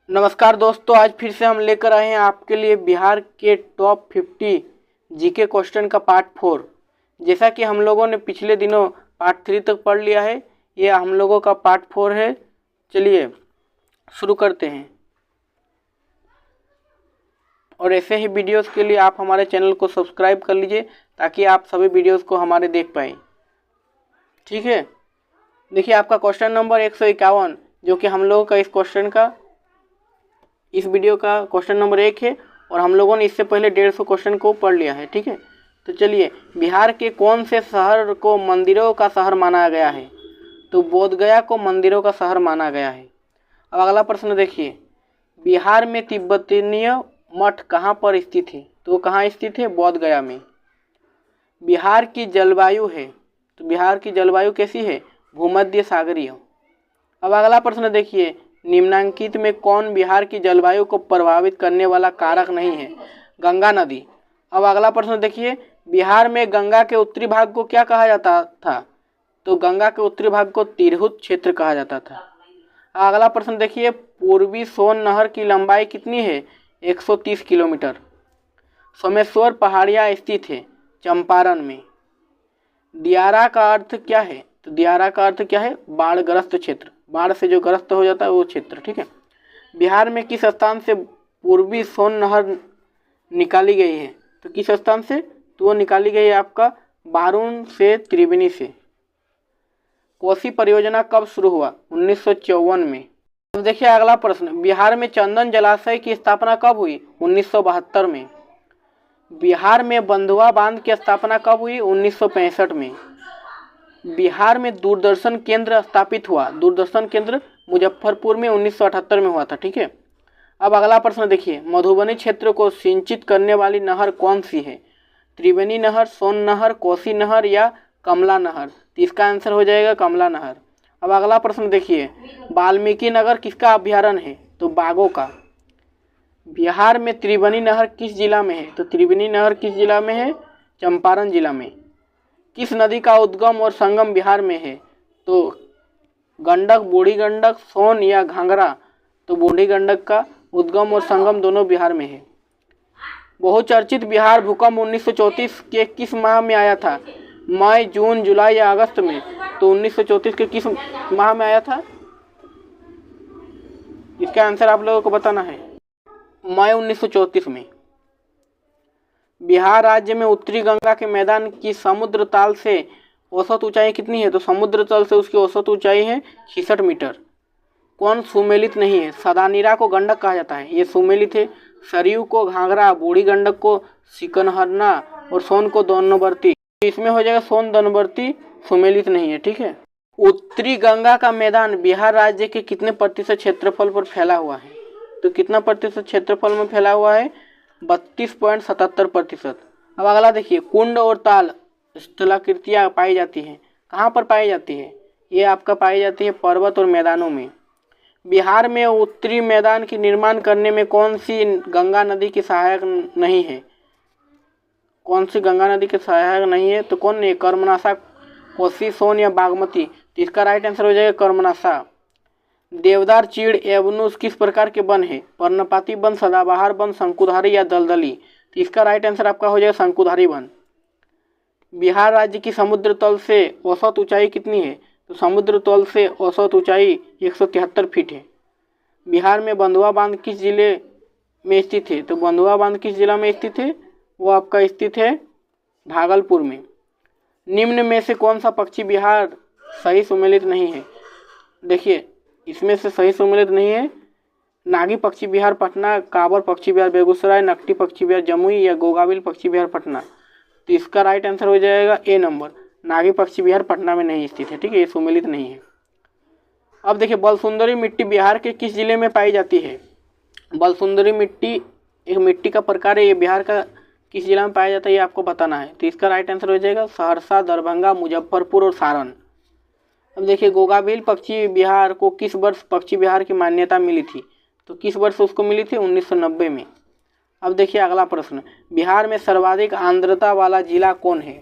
नमस्कार दोस्तों, आज फिर से हम लेकर आए हैं आपके लिए बिहार के टॉप 50 जीके क्वेश्चन का पार्ट 4। जैसा कि हम लोगों ने पिछले दिनों पार्ट 3 तक पढ़ लिया है, ये हम लोगों का पार्ट 4 है। चलिए शुरू करते हैं। और ऐसे ही वीडियोस के लिए आप हमारे चैनल को सब्सक्राइब कर लीजिए ताकि आप सभी वीडियोस को हमारे देख पाएँ। ठीक है, देखिए आपका क्वेश्चन नंबर 151 जो कि हम लोगों का इस वीडियो का क्वेश्चन नंबर 1 है और हम लोगों ने इससे पहले 150 क्वेश्चन को पढ़ लिया है। ठीक है, तो चलिए, बिहार के कौन से शहर को मंदिरों का शहर माना गया है? तो बोधगया को मंदिरों का शहर माना गया है। अब अगला प्रश्न देखिए, बिहार में तिब्बतीय मठ कहाँ पर स्थित है? तो कहाँ स्थित है? बोधगया में। बिहार की जलवायु है, तो बिहार की जलवायु कैसी है? भूमध्य सागरीय। अब अगला प्रश्न देखिए, निम्नांकित में कौन बिहार की जलवायु को प्रभावित करने वाला कारक नहीं है? गंगा नदी। अब अगला प्रश्न देखिए, बिहार में गंगा के उत्तरी भाग को क्या कहा जाता था? तो गंगा के उत्तरी भाग को तिरहुत क्षेत्र कहा जाता था। अगला प्रश्न देखिए, पूर्वी सोन नहर की लंबाई कितनी है? 130 किलोमीटर। सोमेश्वर पहाड़ियाँ स्थित है चंपारण में। दियारा का अर्थ क्या है? तो दियारा का अर्थ क्या है? बाढ़ग्रस्त क्षेत्र, बाढ़ से जो ग्रस्त हो जाता है वो क्षेत्र। ठीक है, बिहार में किस स्थान से पूर्वी सोन नहर निकाली गई है? तो किस स्थान से? तो वो निकाली गई है आपका बारून से, त्रिवेणी से। कोसी परियोजना कब शुरू हुआ? 1954 में। अब देखिए अगला प्रश्न, बिहार में चंदन जलाशय की स्थापना कब हुई? 1972 में। बिहार में बंधुआ बांध की स्थापना कब हुई? 1965 में। बिहार में दूरदर्शन केंद्र स्थापित हुआ? दूरदर्शन केंद्र मुजफ्फरपुर में 1978 में हुआ था। ठीक है, अब अगला प्रश्न देखिए, मधुबनी क्षेत्र को सिंचित करने वाली नहर कौन सी है? त्रिवेणी नहर, सोन नहर, कोसी नहर या कमला नहर? तो इसका आंसर हो जाएगा कमला नहर। अब अगला प्रश्न देखिए, वाल्मीकि नगर किसका अभ्यारण्य है? तो बाघों का। बिहार में त्रिवेणी नहर किस जिला में है? तो त्रिवेणी नहर किस जिला में है? चंपारण जिला में। किस नदी का उद्गम और संगम बिहार में है? तो गंडक, बूढ़ी गंडक, सोन या घाघरा? तो बूढ़ी गंडक का उद्गम और संगम दोनों बिहार में है। बहुचर्चित बिहार भूकंप 1934 के किस माह में आया था? मई, जून, जुलाई या अगस्त में? तो 1934 के किस माह में आया था? इसका आंसर आप लोगों को बताना है। मई 1934 में। बिहार राज्य में उत्तरी गंगा के मैदान की समुद्र तल से औसत ऊंचाई कितनी है? तो समुद्र तल से उसकी औसत ऊंचाई है 66 मीटर। कौन सुमेलित नहीं है? सदानीरा को गंडक कहा जाता है, ये सुमेलित है। सरयू को घाघरा, बूढ़ी गंडक को सिकनहरना और सोन को दोनवर्ती। इसमें हो जाएगा सोन दोनवर्ती सुमेलित नहीं है। ठीक है, उत्तरी गंगा का मैदान बिहार राज्य के कितने प्रतिशत क्षेत्रफल पर फैला हुआ है? तो कितना प्रतिशत क्षेत्रफल में फैला हुआ है? 32.77%। अब अगला देखिए, कुंड और ताल स्थलाकृतियाँ पाई जाती हैं, कहाँ पर पाई जाती है? ये आपका पाई जाती है पर्वत और मैदानों में। बिहार में उत्तरी मैदान की निर्माण करने में कौन सी गंगा नदी की सहायक नहीं है? कौन सी गंगा नदी के सहायक नहीं है? तो कौन नहीं? कर्मनाशा, कोसी, सोन या बागमती? तो इसका राइट आंसर हो जाएगा कर्मनाशा। देवदार, चीड़, एवनुस किस प्रकार के वन है? पर्णपाती वन, सदाबहार वन, शंकुधारी या दलदली? तो इसका राइट आंसर आपका हो जाएगा शंकुधारी वन। बिहार राज्य की समुद्र तल से औसत ऊंचाई कितनी है? तो समुद्र तल से औसत ऊंचाई 173 फीट है। बिहार में बंधुआ बांध किस जिले में स्थित है? तो बंधुआ बांध किस जिला में स्थित है? वो आपका स्थित है भागलपुर में। निम्न में से कौन सा पक्षी बिहार सही सुमेलित नहीं है? देखिए इसमें से सही सम्मिलित नहीं है नागी पक्षी बिहार पटना, काबर पक्षी बिहार बेगूसराय, नकटी पक्षी बिहार जमुई या गोगाबिल पक्षी बिहार पटना? तो इसका राइट आंसर हो जाएगा ए नंबर, नागी पक्षी बिहार पटना में नहीं स्थित है। ठीक है, ये सम्मिलित नहीं है। अब देखिए, बलसुंदरी मिट्टी बिहार के किस जिले में पाई जाती है? बलसुंदरी मिट्टी एक मिट्टी का प्रकार है, ये बिहार का किस जिला में पाया जाता है ये आपको बताना है। तो इसका राइट आंसर हो जाएगा सहरसा, दरभंगा, मुजफ्फरपुर और सारण। अब देखिए, गोगाबिल पक्षी बिहार को किस वर्ष पक्षी बिहार की मान्यता मिली थी? तो किस वर्ष उसको मिली थी? 1990 में। अब देखिए अगला प्रश्न, बिहार में सर्वाधिक आर्द्रता वाला जिला कौन है?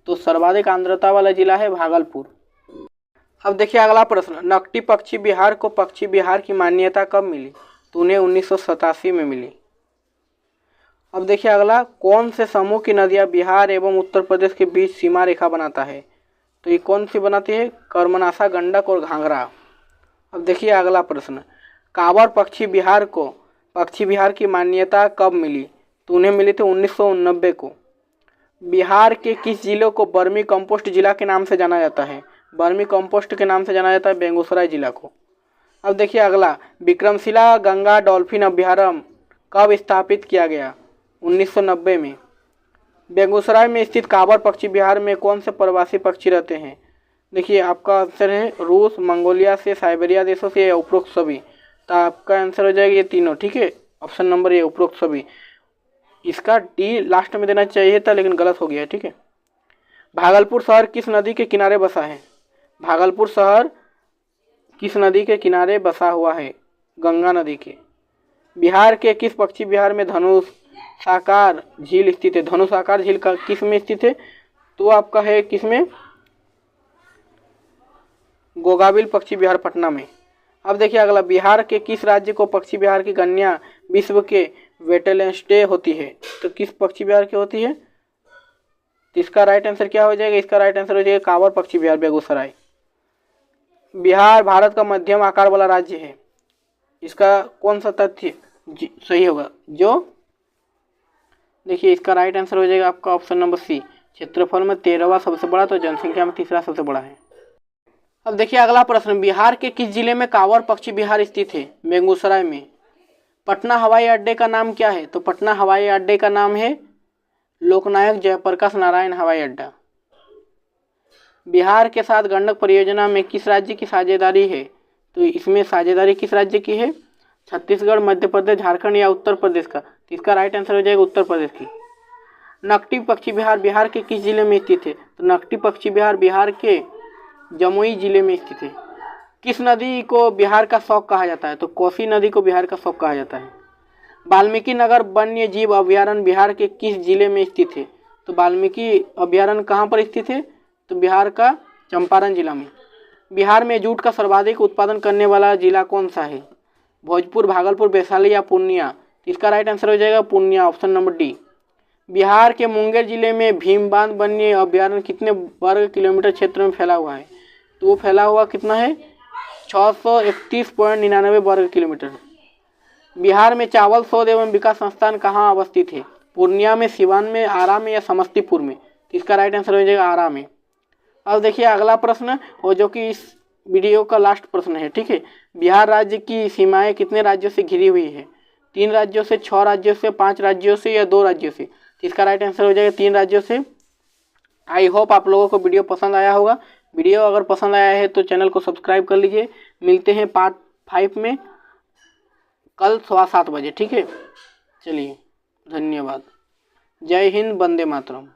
तो सर्वाधिक आर्द्रता वाला जिला है भागलपुर। अब देखिए अगला प्रश्न, नकटी पक्षी बिहार को पक्षी बिहार की मान्यता कब मिली? तो उन्हें 1987 में मिली। अब देखिए अगला, कौन से समूह की नदियाँ बिहार एवं उत्तर प्रदेश के बीच सीमा रेखा बनाता है? तो ये कौन सी बनाती है? कर्मनाशा, गंडक और घाघरा। अब देखिए अगला प्रश्न, कांवर पक्षी बिहार की मान्यता कब मिली? तो उन्हें मिली थी 1989 को। बिहार के किस जिले को बर्मी कंपोस्ट जिला के नाम से जाना जाता है? बर्मी कंपोस्ट के नाम से जाना जाता है बेगूसराय जिला को। अब देखिए अगला, विक्रमशिला गंगा डॉल्फिन अभ्यारण्य कब स्थापित किया गया? 1990 में। बेगूसराय में स्थित कांवर पक्षी बिहार में कौन से प्रवासी पक्षी रहते हैं? देखिए आपका आंसर है रूस, मंगोलिया से, साइबेरिया देशों से या उपरोक्त सभी। तो आपका आंसर हो जाएगा ये तीनों, ठीक है, ऑप्शन नंबर ये उपरोक्त सभी। इसका डी लास्ट में देना चाहिए था लेकिन गलत हो गया, ठीक है। भागलपुर शहर किस नदी के किनारे बसा है? भागलपुर शहर किस नदी के किनारे बसा हुआ है? गंगा नदी के। बिहार के किस पक्षी बिहार में धनुषाकार झील स्थित है? धनुषाकार झील का किस में स्थित है? तो आपका है किसमें? गोगाबिल पक्षी विहार पटना में। अब देखिए अगला, बिहार के किस राज्य को पक्षी विहार की गणना विश्व के वेटलैंड्स होती है? तो किस पक्षी विहार की होती है? तो इसका राइट आंसर क्या हो जाएगा? इसका राइट आंसर हो जाएगा कांवर पक्षी विहार बेगूसराय। बिहार भारत का मध्यम आकार वाला राज्य है, इसका कौन सा तथ्य सही होगा? जो देखिए इसका राइट आंसर हो जाएगा आपका ऑप्शन नंबर सी, क्षेत्रफल में 13वां सबसे बड़ा तो जनसंख्या में तीसरा सबसे बड़ा है। अब देखिए अगला प्रश्न, बिहार के किस जिले में कांवर पक्षी विहार स्थित है? बेगूसराय में। पटना हवाई अड्डे का नाम क्या है? तो पटना हवाई अड्डे का नाम है लोकनायक जयप्रकाश नारायण हवाई अड्डा। बिहार के साथ गंडक परियोजना में किस राज्य की साझेदारी है? तो इसमें साझेदारी किस राज्य की है? छत्तीसगढ़, मध्य प्रदेश, झारखंड या उत्तर प्रदेश का? तो इसका राइट आंसर हो जाएगा उत्तर प्रदेश की। नकटी पक्षी विहार बिहार के किस जिले में स्थित है? तो नकटी पक्षी विहार बिहार के जमुई जिले में स्थित है। किस नदी को बिहार का शौक कहा जाता है? तो कोसी नदी को बिहार का शौक कहा जाता है। वाल्मीकि नगर वन्य जीव अभ्यारण्य बिहार के किस जिले में स्थित है? तो वाल्मीकि अभ्यारण्य कहाँ पर स्थित है? तो बिहार का चंपारण जिला में। बिहार में जूट का सर्वाधिक उत्पादन करने वाला जिला कौन सा है? भोजपुर, भागलपुर, वैशाली या पूर्णिया? इसका राइट आंसर हो जाएगा Purnia, option number D. Bihar के मुंगेर जिले में भीमबांध वन्य अभ्यारण्य कितने वर्ग किलोमीटर क्षेत्र में फैला हुआ है? तो वो फैला हुआ कितना है? 631.99 वर्ग किलोमीटर। बिहार में चावल शोध एवं विकास संस्थान कहाँ अवस्थित है? पूर्णिया में, सिवान में, आरा में या समस्तीपुर में? इसका राइट आंसर हो जाएगा आरा में। अब देखिए अगला प्रश्न, और जो कि इस वीडियो का लास्ट प्रश्न है, ठीक है। बिहार राज्य की सीमाएं कितने राज्यों से घिरी हुई है? 3 राज्यों से, 6 राज्यों से, 5 राज्यों से या 2 राज्यों से? इसका राइट आंसर हो जाएगा 3 राज्यों से। आई होप आप लोगों को वीडियो पसंद आया होगा। वीडियो अगर पसंद आया है तो चैनल को सब्सक्राइब कर लीजिए। मिलते हैं पार्ट 5 में कल 7:15 बजे, ठीक है। चलिए, धन्यवाद। जय हिंद, वंदे मातरम।